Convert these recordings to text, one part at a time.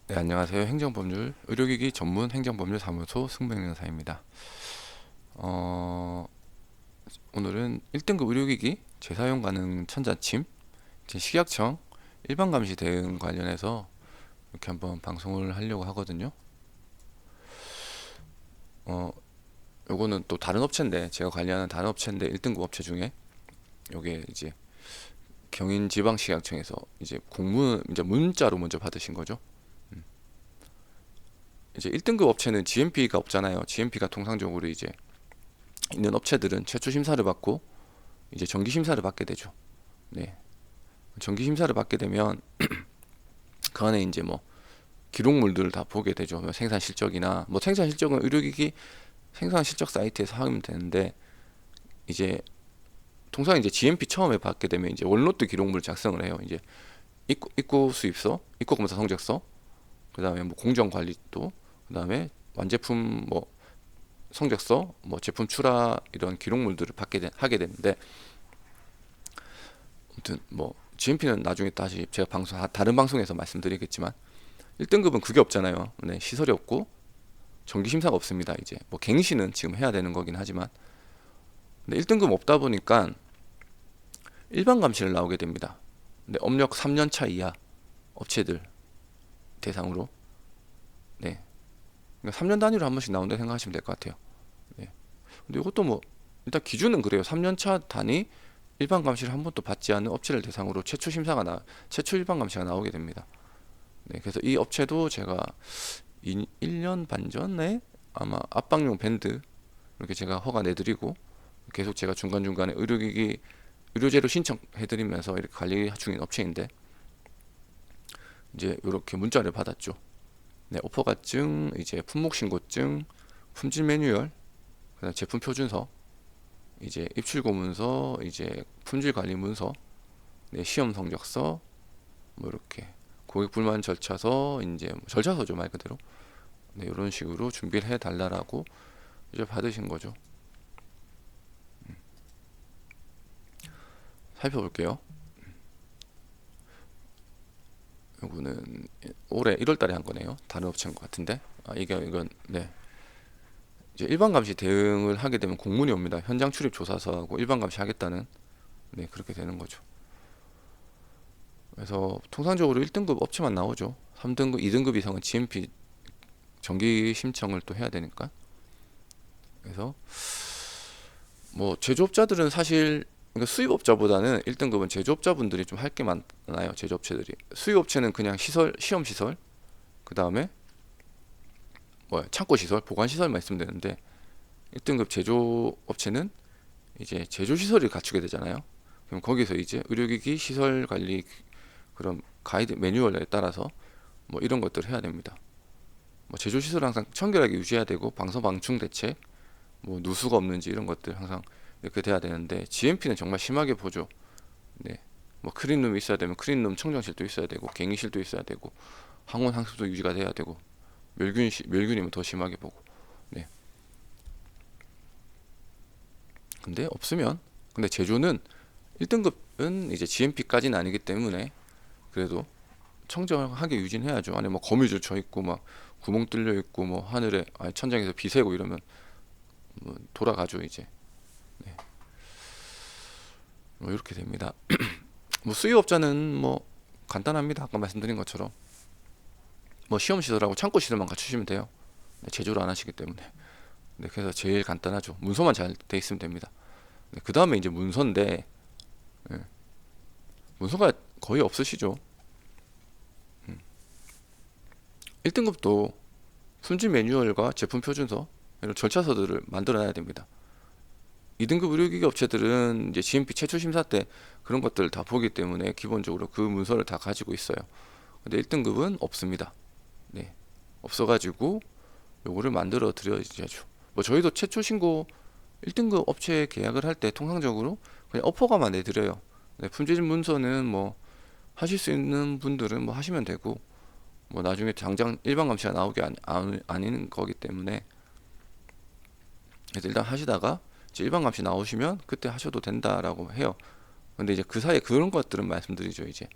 네, 안녕하세요. 행정법률 의료기기 전문 행정법률 사무소 승백영사입니다. 어, 오늘은 1등급 의료기기 재사용 가능 천자침 식약청 일반 감시 대응 관련해서 이렇게 한번 방송을 하려고 하거든요. 어, 요거는 또 다른 업체인데 제가 관리하는 다른 업체인데 1등급 업체 중에 요게 이제 경인지방식약청에서 이제 이제 문자로 먼저 받으신 거죠. 이제 1등급 업체는 GMP가 없잖아요. GMP가 통상적으로 이제 있는 업체들은 최초 심사를 받고 이제 정기 심사를 받게 되죠. 네. 정기 심사를 받게 되면 그 안에 이제 뭐 기록물들을 다 보게 되죠. 뭐 생산 실적이나 뭐 생산 실적은 의료기기 생산 실적 사이트에서 하면 되는데 이제 통상 이제 GMP 처음에 받게 되면 이제 원로드 기록물 작성을 해요. 이제 입고 수입서, 입고 검사 성적서, 그다음에 뭐 공정 관리도, 그다음에 완제품 뭐 성적서, 뭐 제품 출하 이런 기록물들을 하게 되는데 아무튼 뭐 GMP는 나중에 다시 제가 다른 방송에서 말씀드리겠지만 1등급은 그게 없잖아요. 네, 시설이 없고 정기 심사가 없습니다. 이제 뭐 갱신은 지금 해야 되는 거긴 하지만 근데 1등급 없다 보니까 일반 감시를 나오게 됩니다. 근데 업력 3년 차 이하 업체들 대상으로 네. 그러니까 3년 단위로 한 번씩 나온다 생각하시면 될 것 같아요. 네. 근데 이것도 뭐 일단 기준은 그래요. 3년 차 단위 일반 감시를 한 번도 받지 않은 업체를 대상으로 최초 일반 감시가 나오게 됩니다. 네, 그래서 이 업체도 제가 1년 반 전에 아마 압박용 밴드 이렇게 제가 허가 내드리고 계속 제가 중간중간에 의료기기 의료제로 신청해드리면서 이렇게 관리 중인 업체인데 이제 이렇게 문자를 받았죠. 네, 오퍼가증, 이제 품목신고증, 품질 매뉴얼, 그다음 제품 표준서, 이제 입출고문서, 이제 품질 관리 문서, 네, 시험 성적서, 뭐 이렇게 고객 불만 절차서, 이제 뭐 절차서죠 말 그대로. 네, 이런 식으로 준비를 해 달라라고 이제 받으신 거죠. 살펴볼게요. 이거는 올해 1월 달에 한 거네요. 다른 업체인 것 같은데. 이건 네. 이제 일반 감시 대응을 하게 되면 공문이 옵니다. 현장 출입 조사서하고 일반 감시 하겠다는 네, 그렇게 되는 거죠. 그래서 통상적으로 1등급 업체만 나오죠. 3등급, 2등급 이상은 GMP 정기 신청을 또 해야 되니까. 그래서 뭐 제조업자들은 사실 그러니까 수입업자보다는 1등급은 제조업자분들이 좀 할 게 많아요. 제조업체들이. 수입업체는 그냥 시험 시설, 그 다음에 뭐 창고 시설, 보관 시설만 있으면 되는데 1등급 제조업체는 이제 제조 시설을 갖추게 되잖아요. 그럼 거기서 이제 의료기기 시설 관리 그런 가이드 매뉴얼에 따라서 뭐 이런 것들을 해야 됩니다. 뭐 제조 시설을 항상 청결하게 유지해야 되고 방서 방충 대책, 뭐 누수가 없는지 이런 것들 항상 이렇게 돼야 되는데 GMP는 정말 심하게 보죠. 네. 뭐 클린룸이 있어야 되면 클린룸 청정실도 있어야 되고 갱이실도 있어야 되고 항원 항수도 유지가 돼야 되고 멸균이면 더 심하게 보고. 네. 근데 없으면 근데 제조는 1등급은 이제 GMP까지는 아니기 때문에 그래도 청정하게 유지해야죠. 안에 뭐 거미줄 쳐 있고 막 구멍 뚫려 있고 뭐 하늘에 천장에서 비 새고 이러면 뭐 돌아가죠 이제. 네. 뭐 이렇게 됩니다. 뭐 수유업자는 뭐 간단합니다. 아까 말씀드린 것처럼 뭐 시험 시설하고 창고 시설만 갖추시면 돼요. 네, 제조를 안 하시기 때문에. 네, 그래서 제일 간단하죠. 문서만 잘 돼 있으면 됩니다. 네, 그 다음에 이제 문서인데 네, 문서가 거의 없으시죠. 1등급도 품질 매뉴얼과 제품 표준서 이런 절차서들을 만들어놔야 됩니다. 2등급 의료기기 업체들은 이제 GMP 최초 심사 때 그런 것들을 다 보기 때문에 기본적으로 그 문서를 다 가지고 있어요. 근데 1등급은 없습니다. 네. 없어가지고 요거를 만들어 드려야죠. 뭐 저희도 최초 신고 1등급 업체 계약을 할 때 통상적으로 그냥 어퍼가만 내드려요. 네, 품질 문서는 뭐 하실 수 있는 분들은 뭐 하시면 되고 뭐 나중에 당장 일반 감시가 나오게 아닌 거기 때문에 그래서 일단 하시다가 이제 일반 감시 나오시면 그때 하셔도 된다라고 해요. 근데 이제 그 사이에 그런 것들은 말씀드리죠. 이제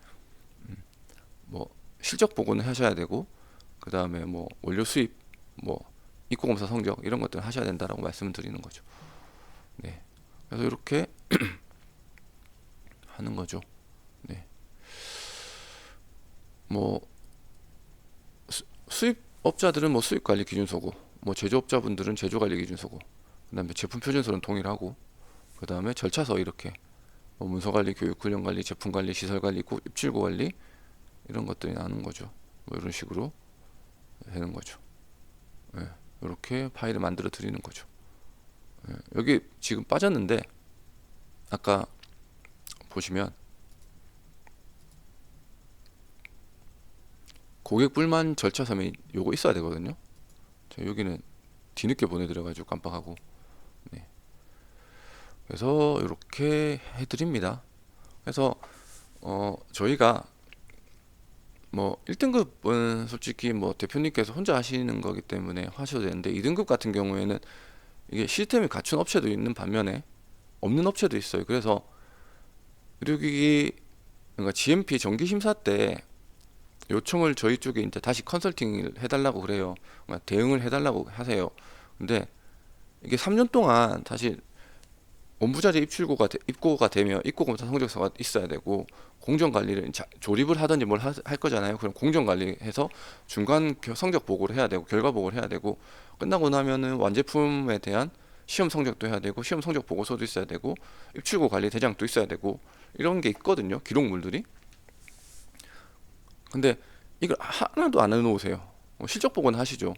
뭐 실적 보고는 하셔야 되고 그 다음에 뭐 원료 수입, 뭐 입고검사 성적 이런 것들 하셔야 된다라고 말씀을 드리는 거죠. 네. 그래서 이렇게 하는 거죠. 네. 뭐 수입업자들은 뭐 수입관리 기준서고, 뭐 제조업자분들은 제조관리 기준서고, 그다음에 제품 표준서는 동일하고, 그다음에 절차서 이렇게 뭐 문서관리, 교육훈련관리, 제품관리, 시설관리, 입출고관리 이런 것들이 나오는 거죠. 뭐 이런 식으로 되는 거죠. 예, 이렇게 파일을 만들어 드리는 거죠. 예, 여기 지금 빠졌는데 아까 보시면 고객 불만 절차 서면 요거 있어야 되거든요. 제가 여기는 뒤늦게 보내드려가지고 깜빡하고. 네. 그래서 이렇게 해드립니다. 그래서 저희가 뭐 1등급은 솔직히 뭐 대표님께서 혼자 하시는 거기 때문에 하셔도 되는데, 2등급 같은 경우에는 이게 시스템이 갖춘 업체도 있는 반면에 없는 업체도 있어요. 그래서 의료기기, 그러니까 GMP 정기 심사 때 요청을 저희 쪽에 이제 다시 컨설팅을 해달라고 그래요. 그러니까 대응을 해달라고 하세요. 근데 이게 3년 동안 사실 원부자재 입고가 되면 입고검사 성적서가 있어야 되고, 공정관리를 조립을 하든지 뭘 할 거잖아요. 그럼 공정관리해서 중간 성적 보고를 해야 되고, 결과 보고를 해야 되고, 끝나고 나면은 완제품에 대한 시험 성적도 해야 되고, 시험 성적 보고서도 있어야 되고, 입출고 관리 대장도 있어야 되고, 이런 게 있거든요, 기록물들이. 근데 이걸 하나도 안 해놓으세요. 실적 보고는 하시죠.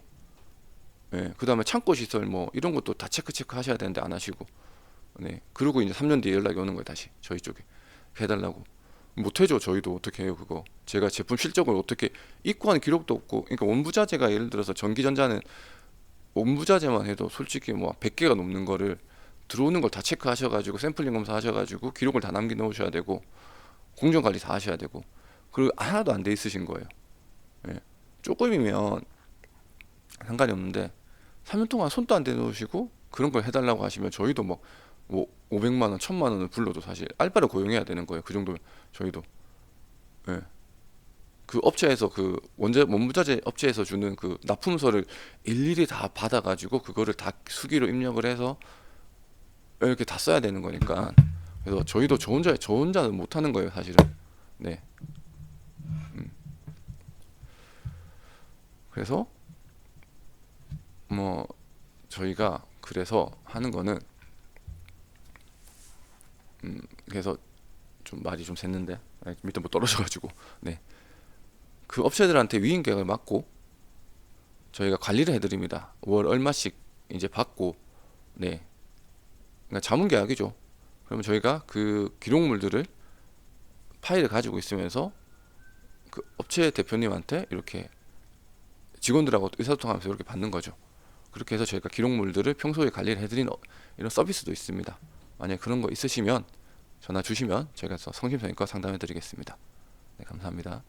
예, 그 다음에 창고 시설 뭐 이런 것도 다 체크 하셔야 되는데 안 하시고. 네, 그리고 이제 3년 뒤에 연락이 오는 거예요, 다시 저희 쪽에 해달라고. 못해줘. 저희도 어떻게 해요 그거. 제가 제품 실적을 어떻게 입고한 기록도 없고. 그러니까 원부자재가 예를 들어서 전기전자는 원부자재만 해도 솔직히 뭐 100개가 넘는 거를 들어오는 걸 다 체크하셔가지고 샘플링 검사하셔가지고 기록을 다 남겨 놓으셔야 되고, 공정관리 다 하셔야 되고, 그리고 하나도 안 돼 있으신 거예요. 예. 조금이면 상관이 없는데 3년 동안 손도 안 대놓으시고 그런 걸 해달라고 하시면 저희도 뭐 500만 원, 1000만 원을 불러도 사실 알바를 고용해야 되는 거예요. 그 정도면 저희도. 예. 그 업체에서 그 원부자재 업체에서 주는 그 납품서를 일일이 다 받아가지고 그거를 다 수기로 입력을 해서 이렇게 다 써야 되는 거니까. 그래서 저희도 저 혼자는 못 하는 거예요, 사실은. 네. 그래서 뭐 저희가 그래서 하는 거는, 그래서 좀 말이 좀 샜는데 밑에 뭐 떨어져가지고. 네, 그 업체들한테 위임 계약을 맡고 저희가 관리를 해드립니다. 월 얼마씩 이제 받고. 네, 그러니까 자문 계약이죠. 그러면 저희가 그 기록물들을 파일을 가지고 있으면서 그 업체 대표님한테 이렇게 직원들하고 의사소통하면서 이렇게 받는 거죠. 그렇게 해서 저희가 기록물들을 평소에 관리를 해드리는 이런 서비스도 있습니다. 만약에 그런 거 있으시면 전화 주시면 저희가 성심성의껏 상담해 드리겠습니다. 네, 감사합니다.